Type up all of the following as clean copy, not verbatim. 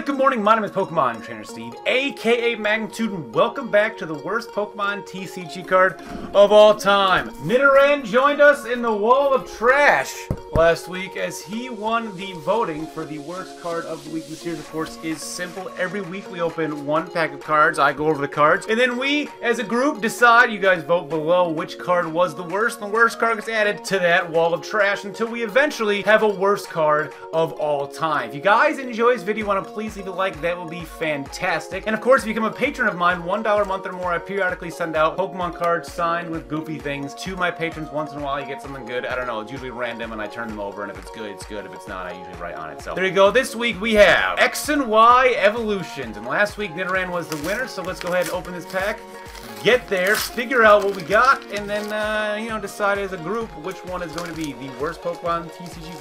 good morning, my name is Pokemon Trainer Steve, aka Magnitude, and welcome back to the worst Pokemon TCG card of all time. Nidoran joined us in the wall of trash last week as he won the voting for the worst card of the week. The series, of course, is simple. Every week we open one pack of cards, I go over the cards, and then we, as a group, decide, you guys vote below which card was the worst, and the worst card gets added to that wall of trash until we eventually have a worst card of all time. If you guys enjoy this video, want to please leave a like, that would be fantastic. And of course, if you become a patron of mine, $1 a month or more, I periodically send out Pokemon cards signed with goofy things to my patrons. Once in a while, you get something good. I don't know, it's usually random, and I turn them over, and if it's good, it's good. If it's not, I usually write on it. So there you go. This week we have X and Y Evolutions, and last week Nidoran was the winner, so let's go ahead and open this pack, get there, figure out what we got, and then, you know, decide as a group which one is going to be the worst Pokemon TCG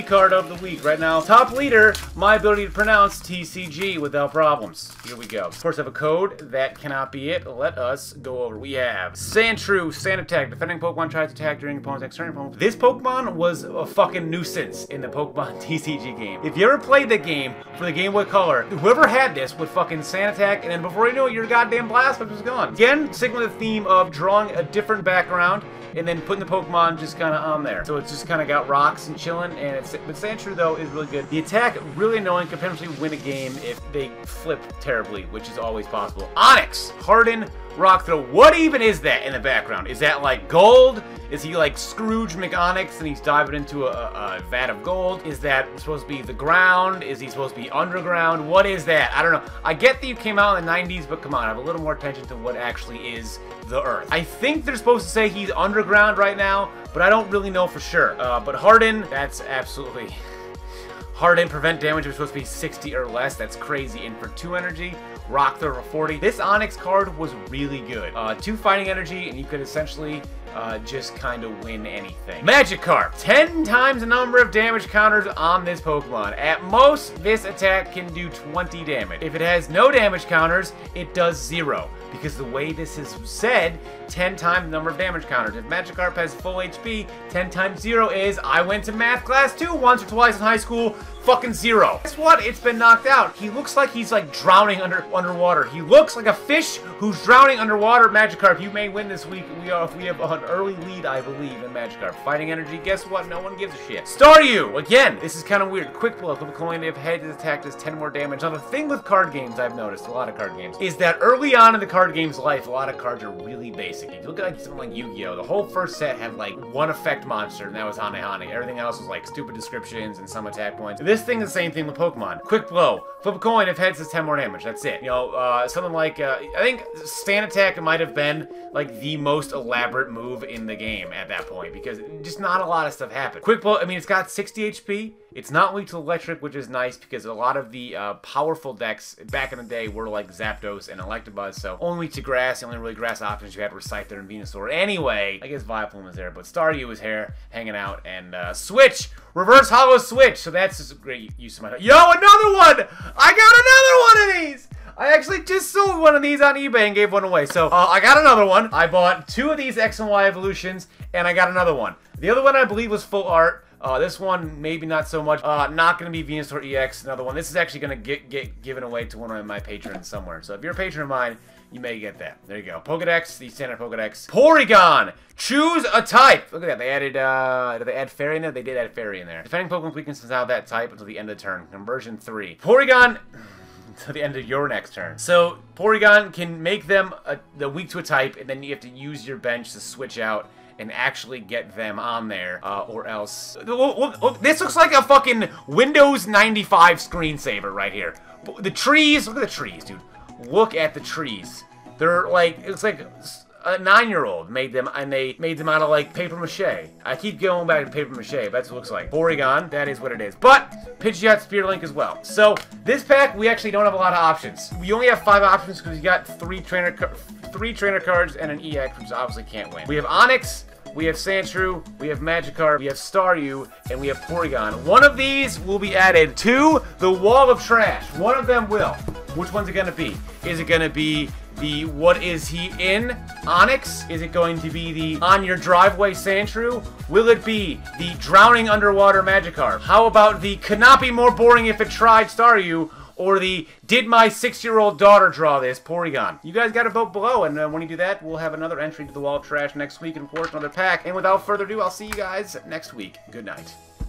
card of the week. Right now, top leader, my ability to pronounce TCG without problems. Here we go. Of course, I have a code. That cannot be it. Let us go over. We have Sandshrew, Sand Attack. Defending Pokemon tries to attack during opponent's next turn. This Pokemon was a fucking nuisance in the Pokemon TCG game. If you ever played the game for the Game Boy Color, whoever had this would fucking Sand Attack, and then before you know it, your goddamn blast was gone. Again, sticking with the theme of drawing a different background and then putting the Pokemon just kind of on there. So it's just kind of got rocks and chilling, and it's, but Sandshrew though is really good. The attack, really annoying, could potentially win a game if they flip terribly, which is always possible. Onyx, Harden, Rock Throw. What even is that in the background? Is that like gold? Is he like Scrooge McOnyx and he's diving into a vat of gold? Is that supposed to be the ground? Is he supposed to be underground? What is that? I don't know. I get that you came out in the 90s, but come on, have a little more attention to what actually is the Earth. I think they're supposed to say he's underground right now, but I don't really know for sure. But Harden, that's absolutely... Harden, prevent damage, was supposed to be 60 or less. That's crazy. And for 2 energy, Rock Throw for 40. This Onyx card was really good. 2 fighting energy, and you could essentially just kind of win anything. Magikarp, 10 times the number of damage counters on this Pokemon. At most, this attack can do 20 damage. If it has no damage counters, it does 0. Because the way this is said, 10 times the number of damage counters. If Magikarp has full HP, 10 times 0 is, I went to math class too once or twice in high school, fucking 0. Guess what? It's been knocked out. He looks like he's like drowning underwater. He looks like a fish who's drowning underwater. Magikarp, you may win this week. We have an early lead, I believe, in Magikarp. Fighting energy, guess what? No one gives a shit. Staryu! Again, this is kind of weird. Quick blow. Flip a coin. If head is attacked, does 10 more damage. Now, the thing with card games, I've noticed, a lot of card games, is that early on in the card game's life, a lot of cards are really basic. If you look at like something like Yu-Gi-Oh!, the whole first set had like one effect monster, and that was Hane Hane. Everything else was like stupid descriptions and some attack points. This thing is the same thing with Pokemon. Quick blow. Flip a coin. If heads, does 10 more damage. That's it. You know, something like, I think Sand Attack might have been like the most elaborate move in the game at that point, because just not a lot of stuff happened. Quick blow, I mean, it's got 60 HP. It's not weak to electric, which is nice because a lot of the powerful decks back in the day were like Zapdos and Electabuzz, so only weak to grass. The only really grass options you had were Scyther and Venusaur. Anyway, I guess Vileplume was there, but Staryu was here hanging out, and Switch! Reverse Hollow Switch! So that's just a great use of my... Yo, another one! I got another one of these! I actually just sold one of these on eBay and gave one away. So, I got another one. I bought 2 of these X and Y Evolutions, and I got another one. The other one, I believe, was full art. This one, maybe not so much. Not going to be Venusaur EX, another one. This is actually going to get given away to one of my patrons somewhere. So if you're a patron of mine, you may get that. There you go. Pokedex, the standard Pokedex. Porygon! Choose a type! Look at that. They added, did they add Fairy in there? They did add Fairy in there. Defending Pokemon weaknesses out that type until the end of the turn. Conversion 3. Porygon... to the end of your next turn. So, Porygon can make them the weak to a type, and then you have to use your bench to switch out and actually get them on there, or else... Look, this looks like a fucking Windows 95 screensaver right here. The trees, look at the trees, dude. Look at the trees. They're like, it's like a 9-year-old made them, and they made them out of like paper mache. I keep going back to paper mache, but that's what it looks like. Porygon, that is what it is. But Pidgeot, Spearlink as well. So this pack, we actually don't have a lot of options. We only have 5 options because we got 3 trainer cards and an EX, which obviously can't win. We have Onyx, we have Sandshrew, we have Magikarp, we have Staryu, and we have Porygon. One of these will be added to the wall of trash. One of them will. Which one's it going to be? Is it going to be the what is he in Onyx? Is it going to be the on your driveway Sandshrew? Will it be the drowning underwater Magikarp? How about the could not be more boring if it tried Staryu? Or the did my 6-year-old daughter draw this Porygon? You guys got to vote below, and when you do that, we'll have another entry to the Wall of Trash next week, and of course another pack. And without further ado, I'll see you guys next week. Good night.